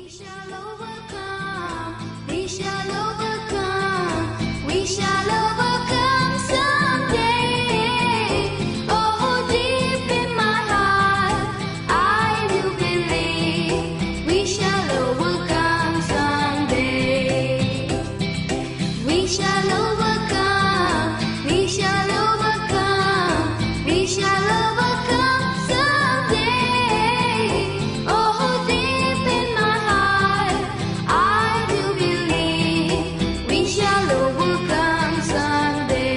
shall overcome. We shall overcome. We shall overcome someday. Oh, deep in my heart, I do believe we shall overcome someday. We shall overcome. We shall overcome. We shall overcome someday. Oh, deep in my heart, I do believe we shall overcome someday.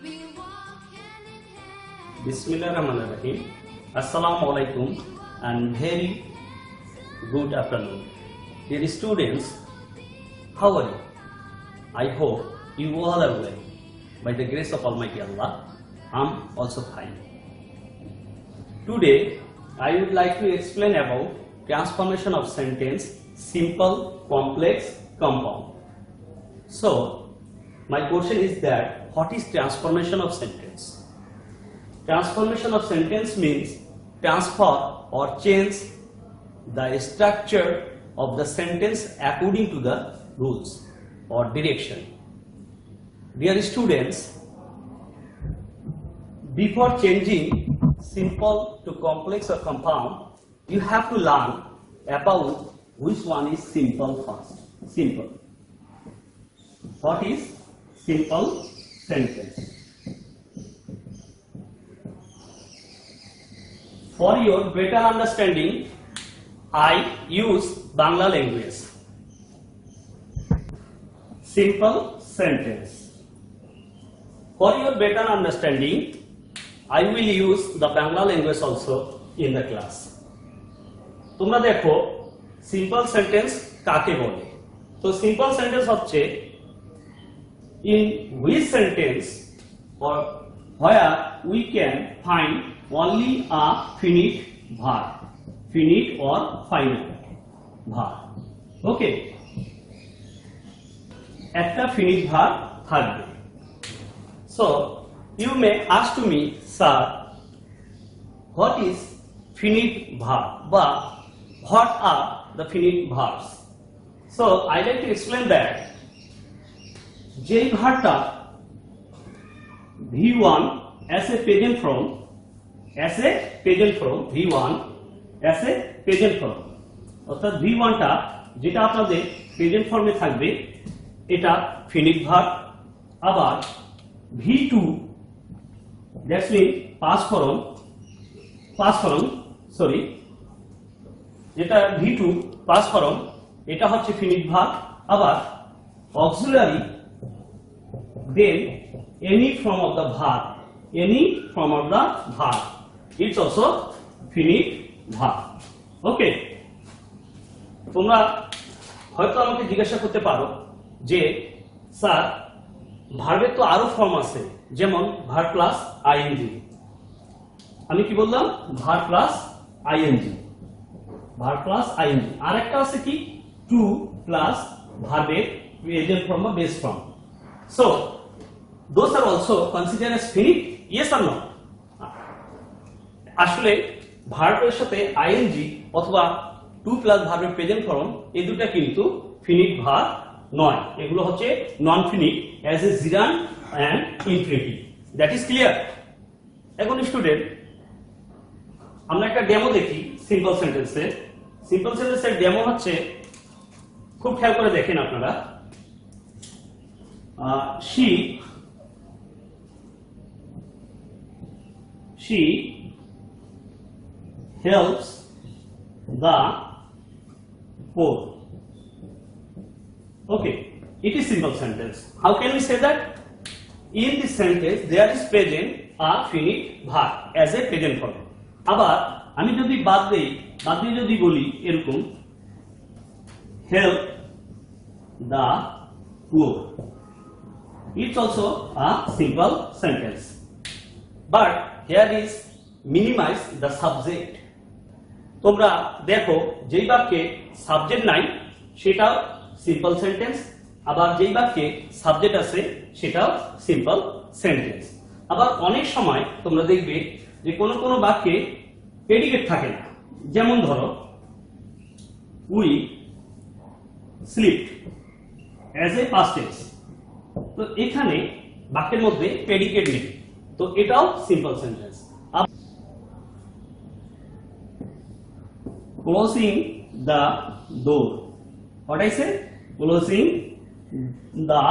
We'll walk hand in hand. Bismillahirrahmanirrahim. Assalamu alaikum and very good afternoon. Dear students, how are you? I hope you all are well. By the grace of Almighty Allah, I'm also fine. Today, I would like to explain about transformation of sentence, simple, complex, compound. So, my question is that what is transformation of sentence? Transformation of sentence means transfer or change the structure of the sentence according to the rules or direction. Dear students, before changing simple to complex or compound, you have to learn about which one is simple first. Simple. What is simple sentence? For your better understanding, I use Bangla language. Simple sentence. For your better understanding, I will use the Bangla language also in the class. তোমরা দেখো simple sentence কাকে বলে? তো simple sentence হচ্ছে in which sentence or where we can find only a finite verb, finite or final verb. Okay, একটা finite verb থাকবে. So you may ask to me, sir, what is finite verb? বা what are the finite verbs? So I like to explain that যেই ভার্বটা V1 as a present form, V1 as a present form, অর্থাৎ V1 টা যেটা আপনাদের present ফর্মে থাকবে এটা finite verb. আবার V2 that's mean past form যেটা V2 পাস্ট ফর্ম এটা হচ্ছে ফিনিট ভার্ব। আবার auxiliary then any form of the verb, it's also finite verb. Okay, তোমরা হয়তো আমাকে জিজ্ঞাসা করতে পারো যে স্যার ভার্বের তো আরো ফর্ম আছে, যেমন ভার্ব প্লাস আইএনজি। আমি কি বললাম? Verb plus ING. আর একটা আছে কি টু প্লাস ভার্বের প্রেজেন্ট ফর্ম বা base form. So those are also considered as finite, yes or no? আসলে ভার্বের সাথে আইএনজি অথবা টু প্লাস ভার্বের প্রেজেন্ট ফর্ম এই দুটো কিন্তু ফিনিট ভার্ব নয়, এগুলো হচ্ছে non finite as a gerund and infinitive. That is clear? এখন স্টুডেন্ট আমরা একটা ডেমো দেখি সিম্পল সেন্টেন্সের ডেমো হচ্ছে, খুব খেয়াল করে দেখেন আপনারা। She helps the poor. Okay, it is simple sentence. How can we say that? In this sentence there is present a finite verb as a present form. আবার আমি যদি বাদ দিয়ে যদি বলি এরকম help the poor, it's also a simple sentence, but here is minimize the subject. তোমরা দেখো যেই বাক্যে সাবজেক্ট নাই সেটা সিম্পল সেন্টেন্স, আবার যেই বাক্যে সাবজেক্ট আছে সেটাও সিম্পল সেন্টেন্স। আবার অনেক সময় তোমরা দেখবে যে কোনো কোনো বাক্যে প্রেডিকেট থাকে না, যেমন ধরো we slept as a past tense, তো এখানে বাক্যের মধ্যে প্রেডিকেট নেই, তো এটাও simple sentence. Closing the door, what I say, closing the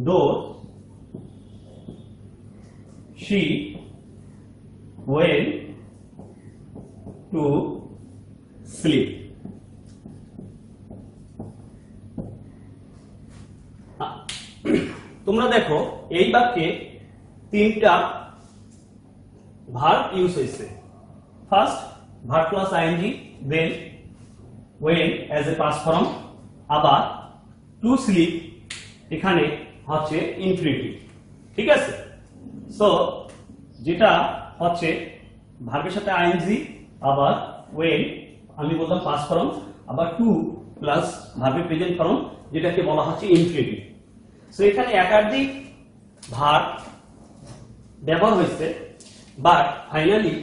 door, she went to sleep. তোমরা দেখো এই বাক্যে তিনটা ভার্ব ইউজ হয়েছে। First verb plus ING, then went as a past form, আবার টু স্লিপ এখানে হচ্ছে ইনফিনিটিভ। ঠিক আছে, সো যেটা হচ্ছে ভার্বের সাথে আইএনজি, আবার ওয়েন আমি বললাম পাস্ট ফর্ম, আবার টু প্লাস ভার্বের প্রেজেন্ট ফর্ম যেটাকে বলা হচ্ছে ইনফিনিটিভ। সো এখানে একাধিক ভার্ব ব্যবহার হয়েছে, but finally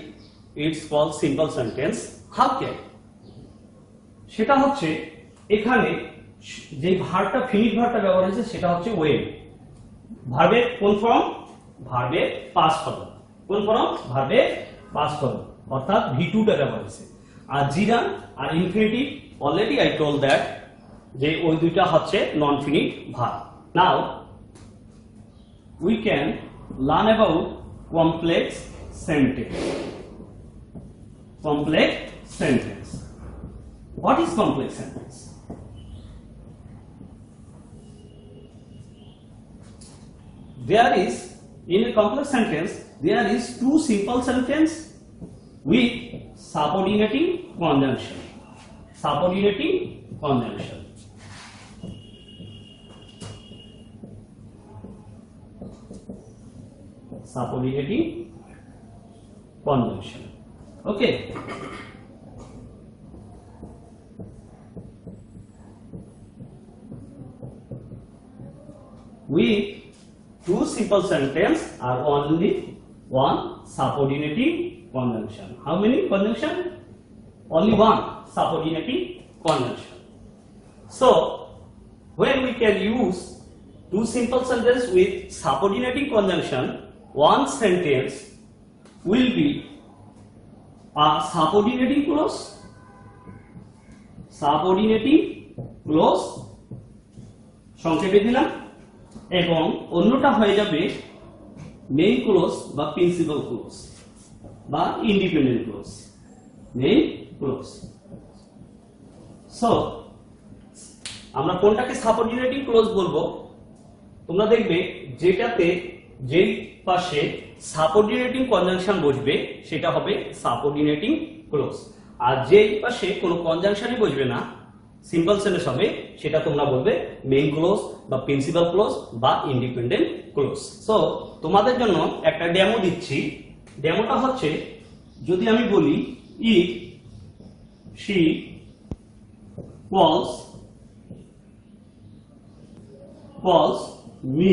it's called simple sentence. How can, সেটা হচ্ছে এখানে যে ভার্বটা ফিনিট ভার্বটা ব্যবহার হয়েছে সেটা হচ্ছে ওয়েন। ভার্বের কোন ফর্ম, ভার্বের পাস্ট ফর্ম। কোন ফর্ম, ভার্বের পাস্ট ফর্ম, অর্থাৎ V2 টা ব্যবহার হয়েছে। আর জিরান আর infinitive already I told that যে ওই দুইটা হচ্ছে non finite verb. Now we can learn about complex sentence. Complex sentence, what is complex sentence? There is, in a complex sentence, there is two simple sentence with subordinating conjunction. Subordinating conjunction. Subordinating conjunction. Okay. With two simple sentence are only one subordinating conjunction. How many conjunction? Only one subordinating conjunction. So when we can use two simple sentence with subordinating conjunction, one sentence will be a subordinating clause, subordinating clause সংক্ষেপে দিলাম, এবং অন্যটা হয়ে যাবে main clause বা principal clause বা independent close, main clause. So আমরা কোনটাকে সাবঅর্ডিনেটিং ক্লোজ বলবো? তোমরা দেখবে যেটাতে যেই পাশে সাবঅর্ডিনেটিং কনজাংশন বসবে সেটা হবে সাবঅর্ডিনেটিং ক্লোজ, আর যেই পাশে কোনো কনজাংশনই বসবে না, সিম্পল সেন্টেন্স হবে, সেটা তোমরা বলবে মেইন ক্লোজ বা প্রিন্সিপাল ক্লোজ বা ইন্ডিপেন্ডেন্ট ক্লোজ। সো তোমাদের জন্য একটা ডেমো দিচ্ছি। ডেমোটা হচ্ছে, যদি আমি বলি if she calls me,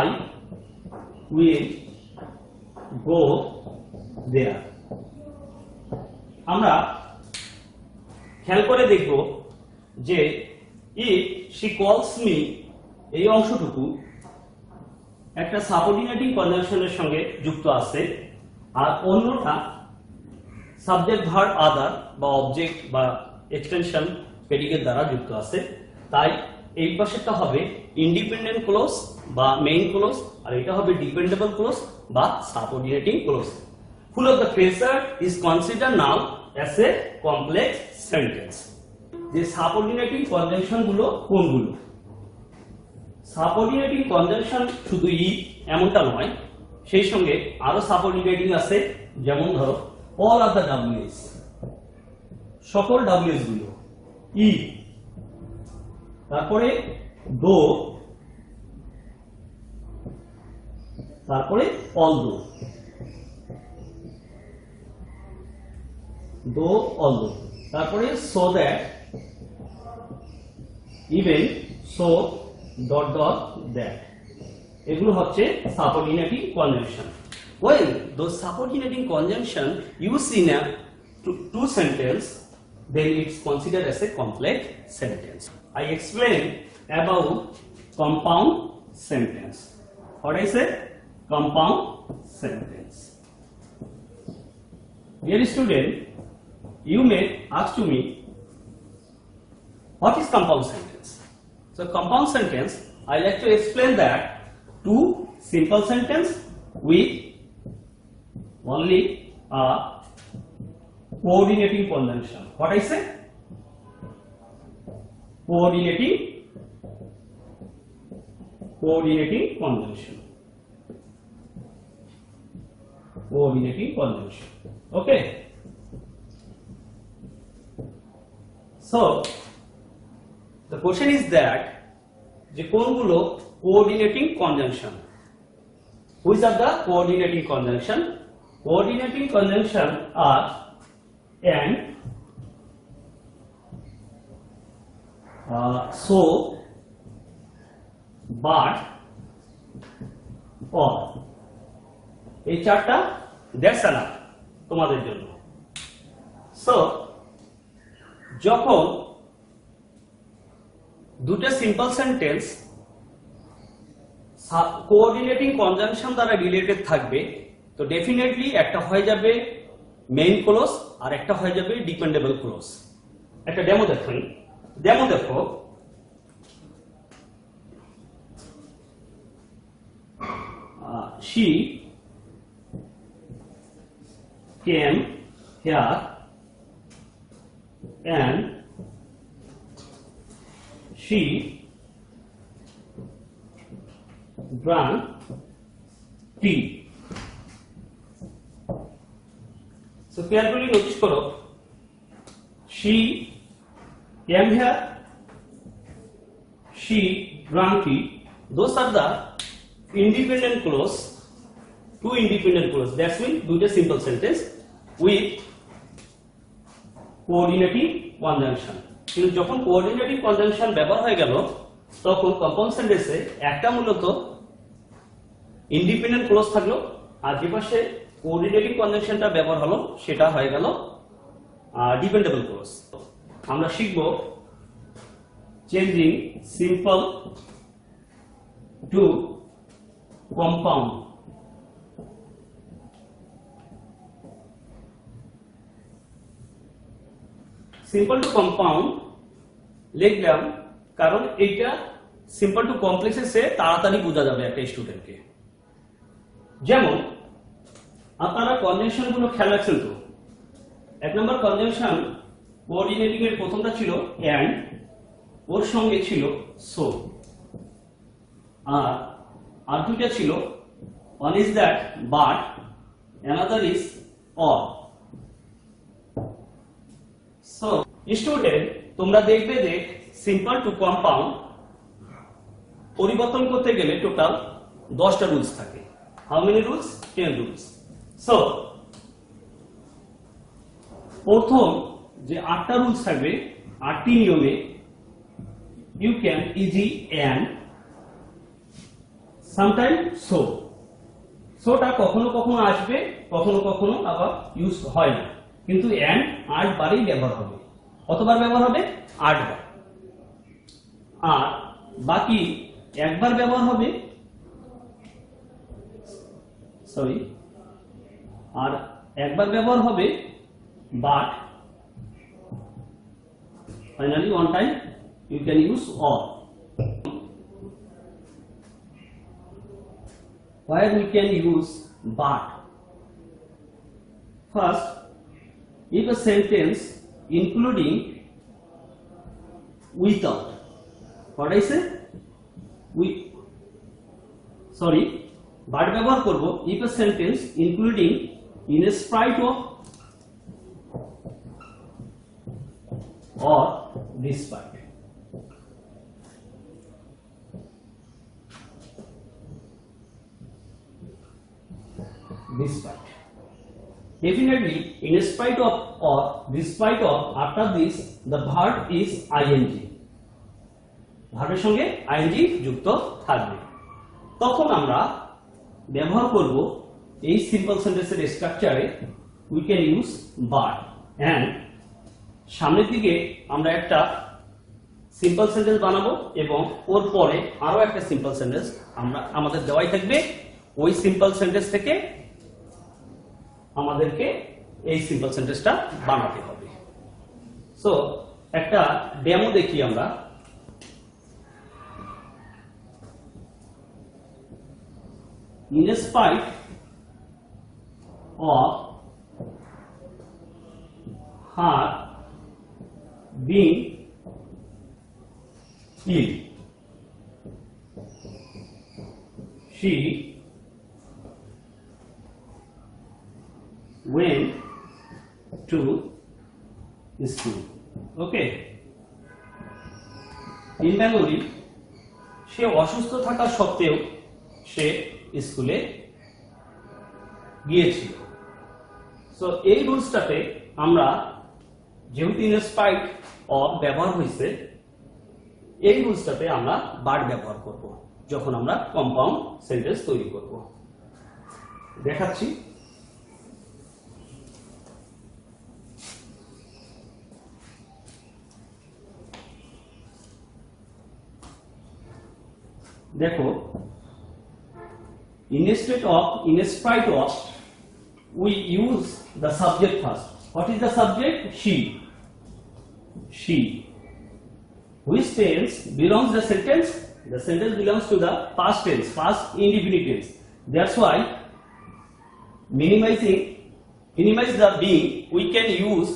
I will go there. আমরা খেয়াল করে দেখব যে ইফ শি কলস মি এই অংশটুকু একটা সাবঅর্ডিনেটিং কনজাংশনের সঙ্গে যুক্ত আছে, আর অন্যটা সাবজেক্ট ভার্ব আদার বা অবজেক্ট বা এক্সটেনশন প্রেডিকেট দ্বারা যুক্ত আছে। তাই এই পাশেরটা হবে ইন্ডিপেন্ডেন্ট ক্লোজ বা মেইন ক্লোজ, আর এটা হবে ডিপেন্ডেবল ক্লোজ বা subordinating clause. Full of the phraser is consider now as a complex sentence. যে সাবঅর্ডিনেটিং কনজাংশন গুলো কোনগুলো? সাবঅর্ডিনেটিং কনজাংশন শুধু ই এমনটা নয়, সেই সঙ্গে আরো সাবঅর্ডিনেটিং আছে, যেমন ধরো অল অফ দ্য ডাব্লিউএস, সকল ডাব্লিউএস গুলো, ই, তারপরে দো, তারপরে অল দো, দো অল দো, তারপরে so that, even, so, dot dot that. এগুলো হচ্ছে subordinating conjunction. When those subordinating conjunction used in a two sentence, then it's considered as a complex sentence. I explained about compound sentence. What I said? Compound sentence. Dear student, you may ask to me, what is compound sentence? So compound sentence, I like to explain that two simple sentence with only a coordinating conjunction. What I say? Coordinating conjunction. Coordinating conjunction. Okay. So the question is that যে কোনগুলো coordinating conjunction? Which are the coordinating conjunction? Coordinating conjunction are and, so, but, or. এই চারটা that's enough তোমাদের জন্য। So যখন দুটো simple sentence coordinating conjunction দ্বারা related থাকবে, তো ডেফিনেটলি একটা হয়ে যাবে মেইন ক্লজ আর একটা হয়ে যাবে ডিপেন্ডেবল ক্লজ। একটা ডেমো দেখুন, ডেমো দেখো। She came here and she drank tea. So carefully notice karo, she came here, she drank tea. Those are the independent clause, two independent clause. That's mean do the simple sentence with coordinating conjunction. কিন্তু যখন coordinating conjunction ব্যবহার হয়ে গেল, তখন compound সেন্টেন্সে একটা মূলত independent clause থাকলো, আর যে পাশে কোঅর্ডিনেটিং কনজাংশনটা ব্যবহার হলো সেটা হয়ে গেল ডিপেন্ডেবল ক্লজ। আমরা শিখব changing simple to compound. Simple to compound লিখলাম কারণ এইটা সিম্পল টু কমপ্লেক্সে সে তাড়াতাড়ি বোঝা যাবে একটা স্টুডেন্টকে। যেমন আপনারা কনজাংশন গুলো খেয়াল রাখছেন তো, এক নম্বর কনজাংশন কোঅর্ডিনেটিং এর প্রথমটা ছিল এন্ড, ওর সঙ্গে ছিল সো, আর দুইটা ছিল one is that but, another is or. So student তোমরা দেখবে যে সিম্পল টু কম্পাউন্ড পরিবর্তন করতে গেলে টোটাল 10টা রুলস থাকে। How many rules? 10 rules. So প্রথম যে 8টা রুলস থাকবে, 8টি নিয়মে you can easy and sometime so. সোটা কখনো কখনো আসবে, কখনো কখনো আবার ইউজ হয় না, কিন্তু এন্ড 8 বারই ব্যবহার হবে। কতবার ব্যবহার হবে? 8 বার। আর বাকি একবার ব্যবহার হবে, সরি, আর একবার ব্যবহার হবে but, finally one time you can use or. Where we can use but? First, if a sentence including without, what I say? But ব্যবহার করব if a sentence including in spite of or despite. Despite. Definitely, in spite of or despite of, after this the verb is ing. ভার্বের সঙ্গে ING যুক্ত থাকবে, তখন আমরা ব্যবহার করব এই সিম্পল সেন্টেন্সের স্ট্রাকচারে we can use but, and সামনের দিকে আমরা একটা সিম্পল সেন্টেন্স বানাবো এবং ওর পরে আরো একটা সিম্পল সেন্টেন্স আমাদের দেওয়াই থাকবে। ওই সিম্পল সেন্টেন্স থেকে আমাদেরকে এই সিম্পল সেন্টেন্সটা বানাতে হবে। সো একটা ডেমো দেখি আমরা। In spite of her being ill, she went to school. Okay. In Bengali, সে অসুস্থ থাকা সত্ত্বেও সে স্কুলে গিয়েছিল। সো এই রুলসটাতে আমরা যেহেতু ইন স্পাইট অফ ব্যবহার হয়েছে, এই রুলসটাতে আমরা বাট ব্যবহার করব যখন আমরা কম্পাউন্ড সেন্টেন্স তৈরি করব। দেখাচ্ছি। দেখো, in spite of, we use the subject first. What is the subject? She. Which tense belongs the sentence? The sentence belongs to the past tense, past indefinite tense. That's why minimize the being, we can use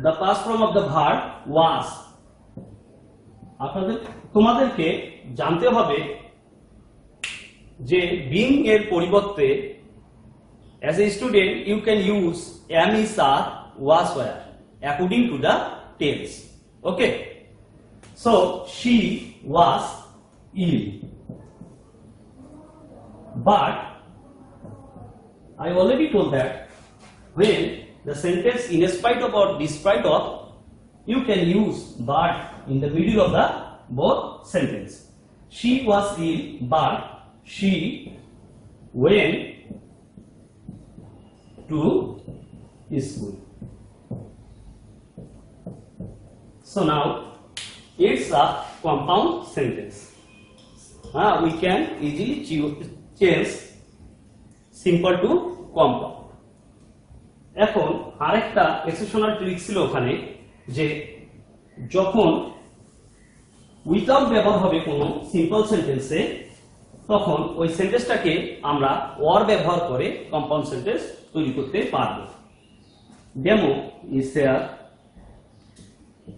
the past form of the verb was. তোমাদেরকে জানতে হবে যে being এর পরিবর্তে as a student you can use am, is, are, was, were according to the tense. Okay, so she was ill, but I already told that when the sentence in spite of or despite of, you can use but in the middle of the both sentence. She was ill, but she went to school. So now it's a compound sentence. We can easily change simple to compound. এখন আরেকটা exceptional trick ছিল ওখানে, যে যখন without ব্যবহার হবে কোনো simple সেন্টেন্সে, তখন ওই সেন্টেন্সটাকে আমরা ওর ব্যবহার করে কম্পাউন্ড সেন্টেন্স তৈরি করতে পারবো। Demo is there.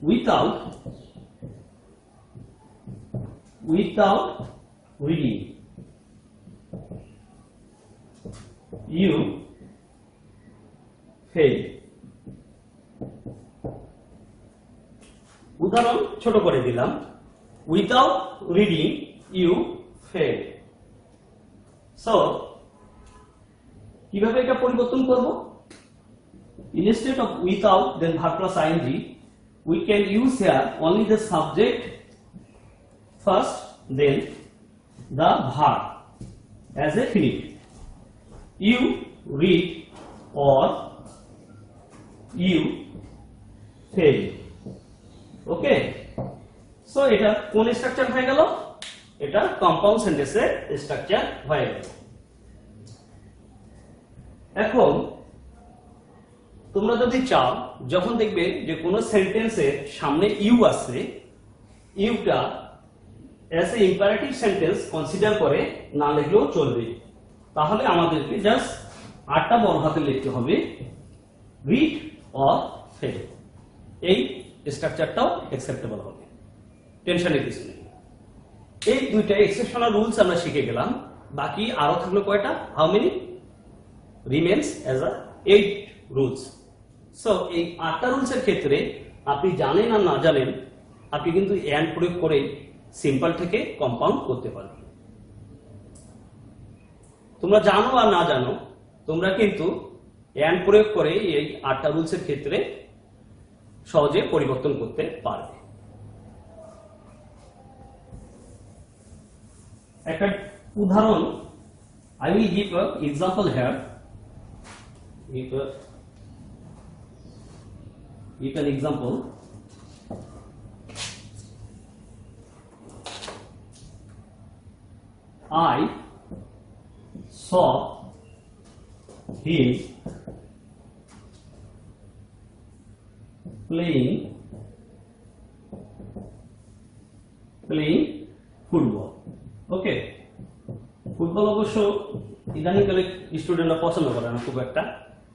Without reading, you fail. উদাহরণ ছোট করে দিলাম। Without reading you fail. So কিভাবে এটা পরিবর্তন করব? Instead of without then verb plus ing, we can use here only the subject first, then the verb as a finite. You read or you fail. Okay, so এটা কোন structure হয়ে গেল? এটা compound সেন্টেন্সের স্ট্রাকচার হয়ে গেল। এখন তোমরা যদি চাও, যখন দেখবে যে কোন সেন্টেন্সের সামনে ইউ আছে, ইউটা as a imperative sentence consider করে না লিখলেও চলবে। তাহলে আমাদেরকে জাস্ট 8টা বড় হাতে লিখতে হবে, রিড অর ফেল। এই স্ট্রাকচারটাও অ্যাকসেপ্টেবল হবে, টেনশনের কিছু নেই। এই দুইটা এক্সেপশনাল রুলস আমরা শিখে গেলাম। বাকি আরো থাকলো কয়টা? How many remains as a 8 rules. So এই 8টা রুলসের ক্ষেত্রে আপনি জানেন আর না জানেন, আপনি কিন্তু এন্ড প্রয়োগ করে সিম্পল থেকে কম্পাউন্ড করতে পারবেন। তোমরা জানো আর না জানো, তোমরা কিন্তু এন্ড প্রয়োগ করে এই 8টা রুলসের ক্ষেত্রে সহজে পরিবর্তন করতে পারবে। একটা উদাহরণ I will give an example here. Give an example. I saw him playing football. Okay. Football অবশ্য ইদানিংকালে স্টুডেন্টরা পছন্দ করে না খুব একটা,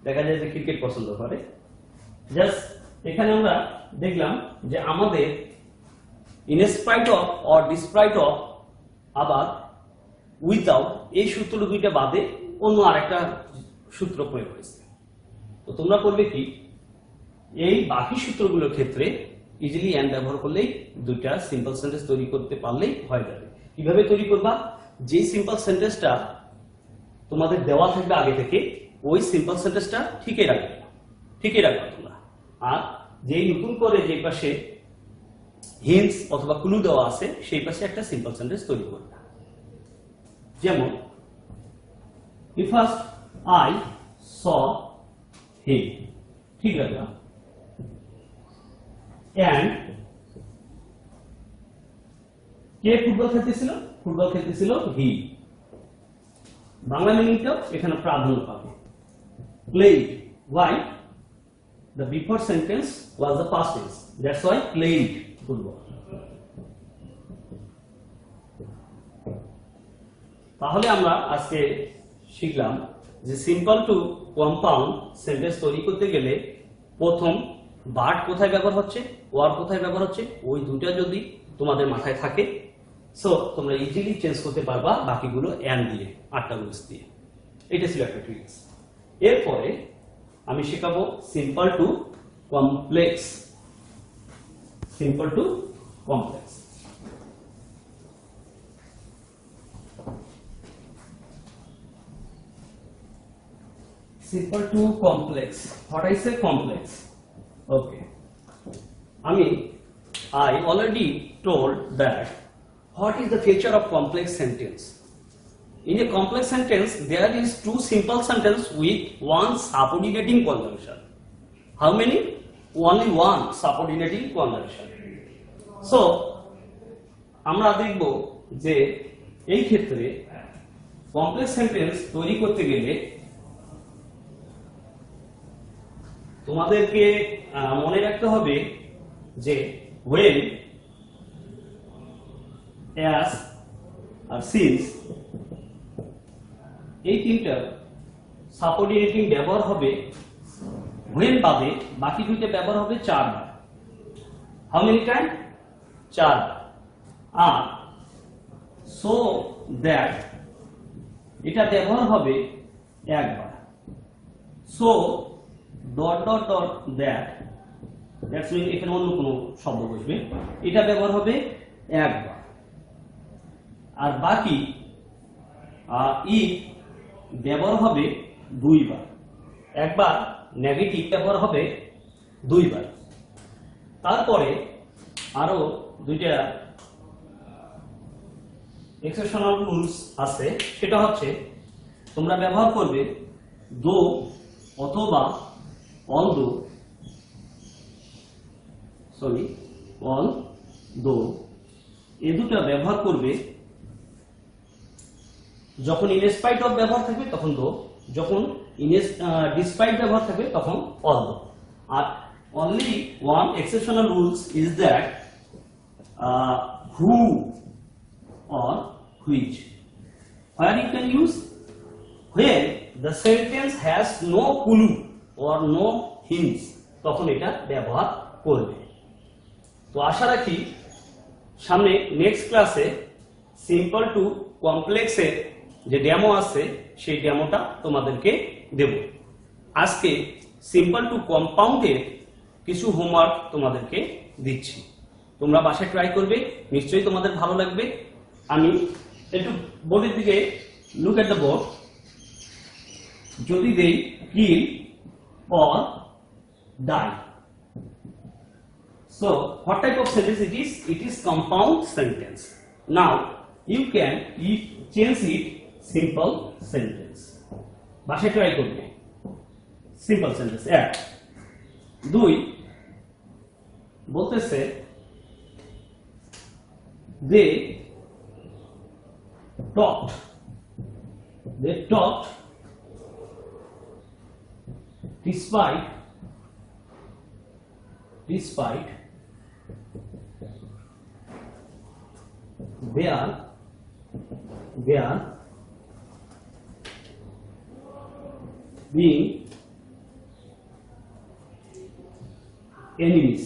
দেখা যায় যে ক্রিকেট পছন্দ করে। জাস্ট এখানে আমরা দেখলাম যে আমাদের inspite of or despite of আবার উইদাউট এই সূত্র দুইটা বাদে অন্য আরেকটা সূত্র প্রয়োগ হয়েছে। তো তোমরা করবে কি, এই বাকি সূত্রগুলোর ক্ষেত্রে ইজিলি এন্ড ব্যবহার করলেই দুইটা সিম্পল সেন্টেন্স তৈরি করতে পারলেই হয়ে যাবে। কিভাবে তৈরি করবা, যে সিম্পল সেন্টেন্সটা তোমাদের দেওয়া থাকবে আগে থেকে ওই সিম্পল সেন্টেন্সটা ঠিকই রাখবে তোমরা। আর যেই নতুন করে যে পাশে হিন্টস অথবা ক্লু দেওয়া আছে সেই পাশে একটা সিম্পল সেন্টেন্স তৈরি করবে। যেমন ফার্স্ট আই স হিম, ঠিক রাখলাম, এন্ড কে ফুটবল খেলতেছিল হি, বাংলা মিনিংটাও এখানে প্রাধান্য পাবে। Played, why the before sentence was the past tense, that's why played football. তাহলে আমরা আজকে শিখলাম যে সিম্পল টু কম্পাউন্ড সেন্টেন্স তৈরি করতে গেলে প্রথম ভার্ব কোথায় ব্যবহার হচ্ছে, ওয়ার্ব কোথায় ব্যবহার হচ্ছে, ওই দুটো যদি তোমাদের মাথায় থাকে সো তোমরা ইজিলি চেঞ্জ করতে পারবা বাকিগুলো এন্ড দিয়ে, আটটা রুলস দিয়ে। এটা ছিল একটা ট্রিক্স। এরপরে আমি শেখাবো simple to complex. Simple to complex, simple to complex. What I say complex? Okay. I already told that what is the feature of complex sentence. In a complex sentence, there is two simple sentence with one subordinating conjunction. How many? Only one subordinating conjunction. So, আমরা দেখব যে এই ক্ষেত্রে complex sentence তৈরি করতে গেলে তোমাদেরকে মনে রাখতে হবে যে when, as আর since এই তিনটা সাবঅর্ডিনেটিং ব্যবহার হবে when বাদে, বাকি দুইটা ব্যবহার হবে 4 বার। How many time? 4 বার। আর so that এটা ব্যবহার হবে 1 বার। so dot dot dot that's mean এখানে অন্য কোনো শব্দ বসবে, এটা ব্যবহার হবে 1 বার। আর বাকি ইফ ব্যবহার হবে 2 বার। একবার নেগেটিভ ব্যবহার হবে 2 বার। তারপরে আরো দুইটা এক্সেপশনাল রুলস আছে, সেটা হচ্ছে তোমরা ব্যবহার করবে দো অথবা although, এই দুটো ব্যবহার করবে যখন ইনস্পাইট অফ ব্যবহার থাকবে তখন দো, যখন ডিসপাইট ব্যবহার থাকবে তখন although. R only one exceptional rules is that who or which, where you can use when the sentence has no clue or no hints, তখন এটা ব্যবহার করবে। তো আশা রাখি সামনে নেক্সট ক্লাসে সিম্পল টু কমপ্লেক্সের যে ডেমো আছে সেই ডেমোটা তোমাদেরকে দেব। আজকে সিম্পল টু কম্পাউন্ডের কিছু হোমওয়ার্ক তোমাদেরকে দিচ্ছি, তোমরা বাসায় ট্রাই করবে, নিশ্চয়ই তোমাদের ভালো লাগবে। আমি একটু বোর্ডের দিকে লুক এট দ্য বোর্ড। যদি দেই কিল or die. So, what type of sentence it is? It is compound sentence. Now, you can change it simple sentence. বাসায় ট্রাই করবে সিম্পল সেন্টেন্স। এক, দুই বলতেছে they talked despite their being enemies.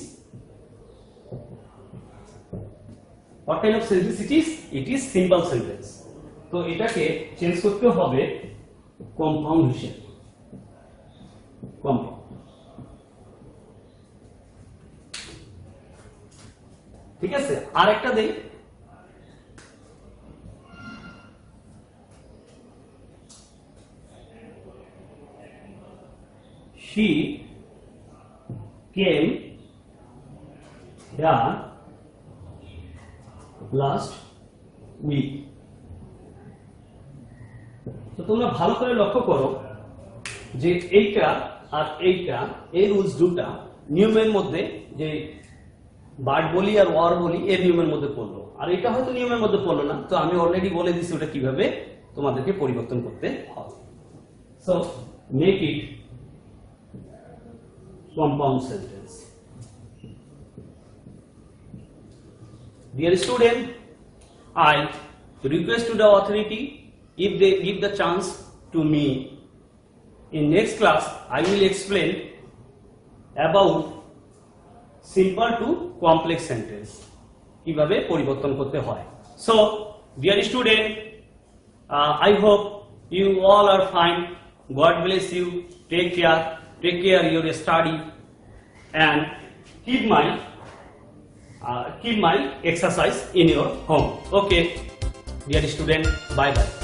What kind of sentence it is? It is simple sentence. তো এটাকে change করতে হবে compound হিসেবে। কম্পাউন্ড, ঠিক আছে। আর একটা দেই, she came here last week. তো তোমরা ভালো করে লক্ষ্য করো যে এইটা আর এইটা, এই রুলস দুটা নিয়মের মধ্যে, যে বার্ড বলি আর ওয়ার বলি এর নিয়মের মধ্যে পড়লো, আর এটা হয়তো নিয়মের মধ্যে পড়লো না। তো আমি অলরেডি বলে দিচ্ছি ওটা কিভাবে তোমাদেরকে পরিবর্তন করতে হবে। So make it compound sentence. Dear student, I request to the authority, if they give the chance to me, in next class I will explain about simple to complex sentence, কিভাবে পরিবর্তন করতে হয়। So dear student, I hope you all are fine. God bless you. Take care your study and keep my exercise in your home. Okay, dear student, bye bye.